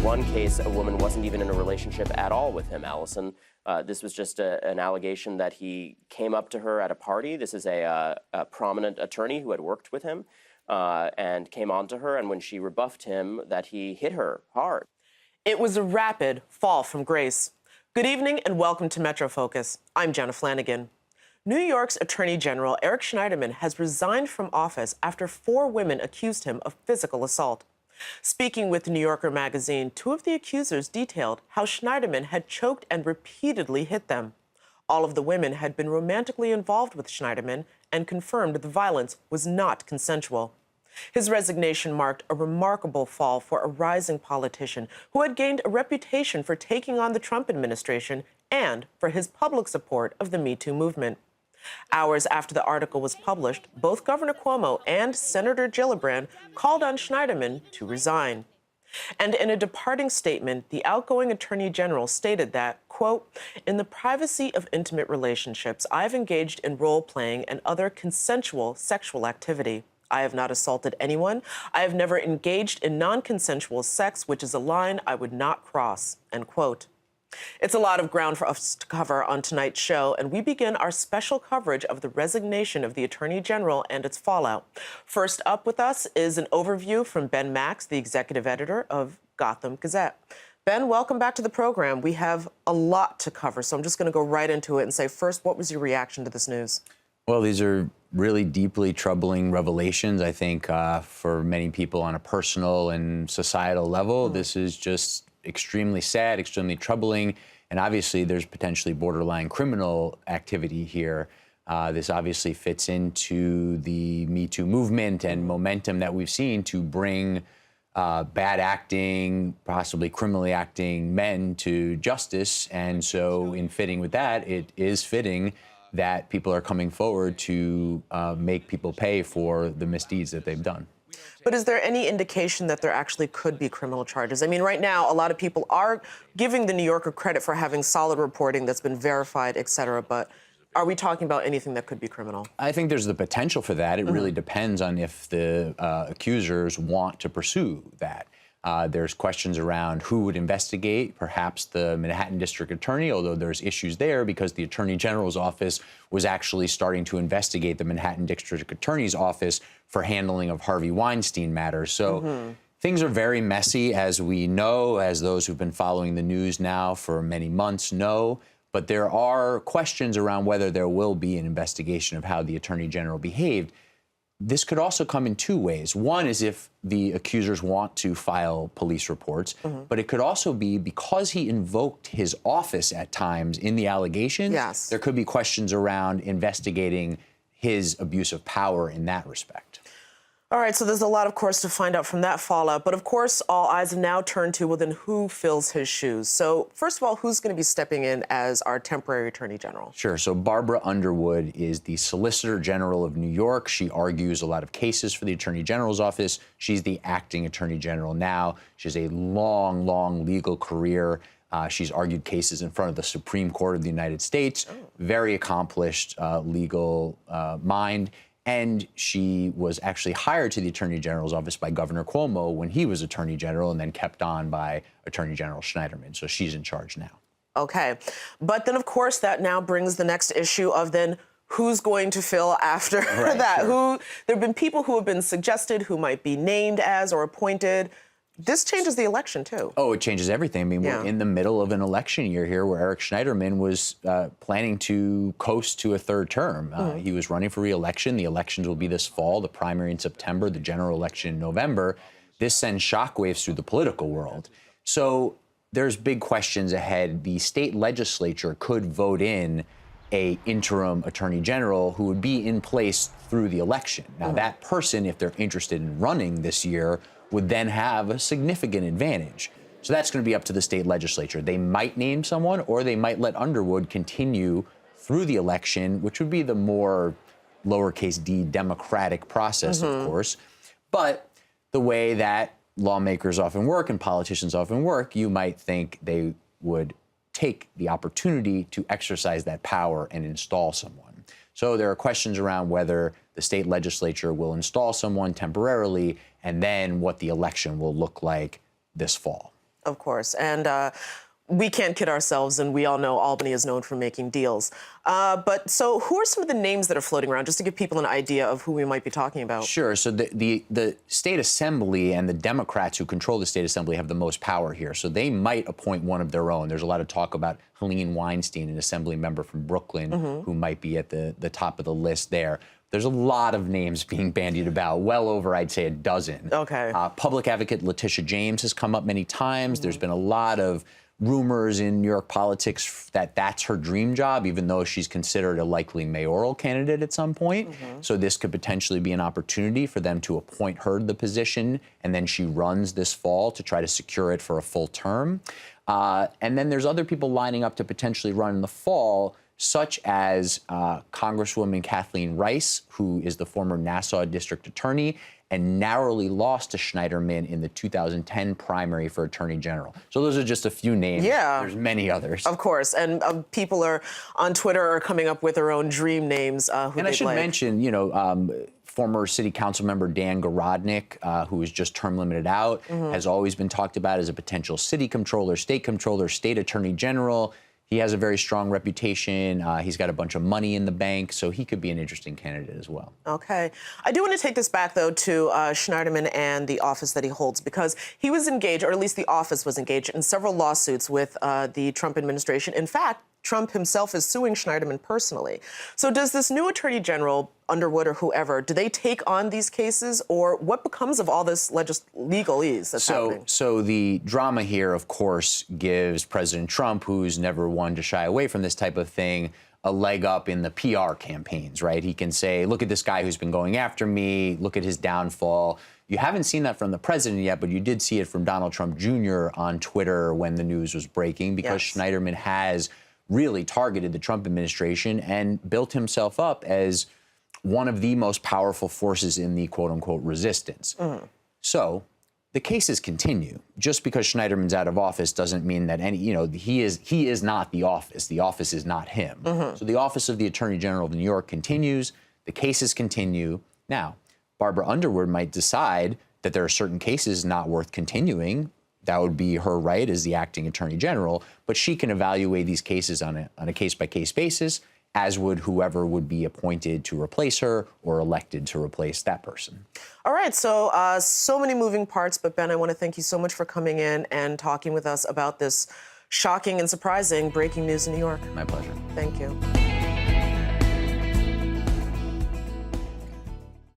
one case, a woman wasn't even in a relationship at all with him, Allison. This was just an allegation that he came up to her at a party. This is a prominent attorney who had worked with him and came on to her, and when she rebuffed him, that he hit her hard. It was a rapid fall from grace. Good evening and welcome to Metro Focus. I'm Jenna Flanagan. New York's Attorney General Eric Schneiderman has resigned from office after 4 women accused him of physical assault. Speaking with New Yorker magazine, 2 of the accusers detailed how Schneiderman had choked and repeatedly hit them. All of the women had been romantically involved with Schneiderman and confirmed the violence was not consensual. His resignation marked a remarkable fall for a rising politician who had gained a reputation for taking on the Trump administration and for his public support of the Me Too movement. Hours after the article was published, both Governor Cuomo and Senator Gillibrand called on Schneiderman to resign. And in a departing statement, the outgoing Attorney General stated that, quote, "In the privacy of intimate relationships, I've engaged in role-playing and other consensual sexual activity. I have not assaulted anyone. I have never engaged in non-consensual sex, which is a line I would not cross," end quote. It's a lot of ground for us to cover on tonight's show, and we begin our special coverage of the resignation of the Attorney General and its fallout. First up with us is an overview from Ben Max, the executive editor of Gotham Gazette. Ben, welcome back to the program. We have a lot to cover, so I'm just going to go right into it and say, first, what was your reaction to this news? Well, these are really deeply troubling revelations, I think, for many people on a personal and societal level. This is just extremely sad, extremely troubling, and obviously there's potentially borderline criminal activity here. This obviously fits into the Me Too movement and momentum that we've seen to bring bad acting, possibly criminally acting men to justice. And so in fitting with that, it is fitting that people are coming forward to make people pay for the misdeeds that they've done. But is there any indication that there actually could be criminal charges? I mean, right now, a lot of people are giving the New Yorker credit for having solid reporting that's been verified, et cetera, but are we talking about anything that could be criminal? I think there's the potential for that. It really depends on if the accusers want to pursue that. There's questions around who would investigate, perhaps the Manhattan District Attorney, although there's issues there because the Attorney General's office was actually starting to investigate the Manhattan District Attorney's office for handling of Harvey Weinstein matters. So things are very messy, as we know, as those who've been following the news now for many months know. But there are questions around whether there will be an investigation of how the Attorney General behaved. This could also come in 2 ways. One is if the accusers want to file police reports, but it could also be because he invoked his office at times in the allegations. Yes. There could be questions around investigating his abuse of power in that respect. All right, so there's a lot, of course, to find out from that fallout. But, of course, all eyes have now turned to, well, then who fills his shoes? So, first of all, who's going to be stepping in as our temporary Attorney General? Sure. So Barbara Underwood is the Solicitor General of New York. She argues a lot of cases for the Attorney General's office. She's the acting Attorney General now. She has a long, long legal career. She's argued cases in front of the Supreme Court of the United States. Very accomplished legal mind. And she was actually hired to the Attorney General's office by Governor Cuomo when he was Attorney General, and then kept on by Attorney General Schneiderman. So she's in charge now. Okay. But then, of course, that now brings the next issue of then who's going to fill after that? Sure. There have been people who have been suggested who might be named as or appointed. This changes the election, too. Oh, it changes everything. I mean, we're in the middle of an election year here where Eric Schneiderman was planning to coast to a 3rd term. He was running for re-election. The elections will be this fall, the primary in September, the general election in November. This sends shockwaves through the political world. So there's big questions ahead. The state legislature could vote in a interim attorney general who would be in place through the election. Now, that person, if they're interested in running this year, would then have a significant advantage. So that's going to be up to the state legislature. They might name someone, or they might let Underwood continue through the election, which would be the more lowercase d democratic process, of course. But the way that lawmakers often work and politicians often work, you might think they would take the opportunity to exercise that power and install someone. So there are questions around whether the state legislature will install someone temporarily and then what the election will look like this fall. Of course. And we can't kid ourselves, and we all know Albany is known for making deals. But so who are some of the names that are floating around, just to give people an idea of who we might be talking about? Sure. So the state assembly and the Democrats who control the state assembly have the most power here. So they might appoint one of their own. There's a lot of talk about Helene Weinstein, an assembly member from Brooklyn, who might be at the top of the list there. There's a lot of names being bandied about, well over, I'd say, a dozen. Okay. Public advocate Letitia James has come up many times. There's been a lot of rumors in New York politics that that's her dream job, even though she's considered a likely mayoral candidate at some point. So this could potentially be an opportunity for them to appoint her to the position, and then she runs this fall to try to secure it for a full term. And then there's other people lining up to potentially run in the fall, such as Congresswoman Kathleen Rice, who is the former Nassau district attorney and narrowly lost to Schneiderman in the 2010 primary for Attorney General. So those are just a few names. Yeah. There's many others. Of course. And people are on Twitter are coming up with their own dream names. And I should mention, former city council member Dan Garodnick, who is just term limited out, has always been talked about as a potential city controller, state attorney general. He has a very strong reputation. He's got a bunch of money in the bank, so he could be an interesting candidate as well. Okay. I do want to take this back, though, to Schneiderman and the office that he holds, because he was engaged, or at least the office was engaged, in several lawsuits with the Trump administration. In fact, Trump himself is suing Schneiderman personally. So does this new Attorney General, Underwood or whoever, do they take on these cases, or what becomes of all this legalese that's happening? So the drama here, of course, gives President Trump, who's never one to shy away from this type of thing, a leg up in the PR campaigns, right? He can say, look at this guy who's been going after me, look at his downfall. You haven't seen that from the president yet, but you did see it from Donald Trump Jr. on Twitter when the news was breaking, because Schneiderman has really targeted the Trump administration and built himself up as one of the most powerful forces in the quote-unquote resistance. So the cases continue. Just because Schneiderman's out of office doesn't mean that he is not the office. The office is not him. So the office of the Attorney General of New York continues. The cases continue. Now, Barbara Underwood might decide that there are certain cases not worth continuing. That would be her right as the acting Attorney General, but she can evaluate these cases on a case-by-case basis, as would whoever would be appointed to replace her or elected to replace that person. All right, so so many moving parts, but Ben, I want to thank you so much for coming in and talking with us about this shocking and surprising breaking news in New York. My pleasure. Thank you.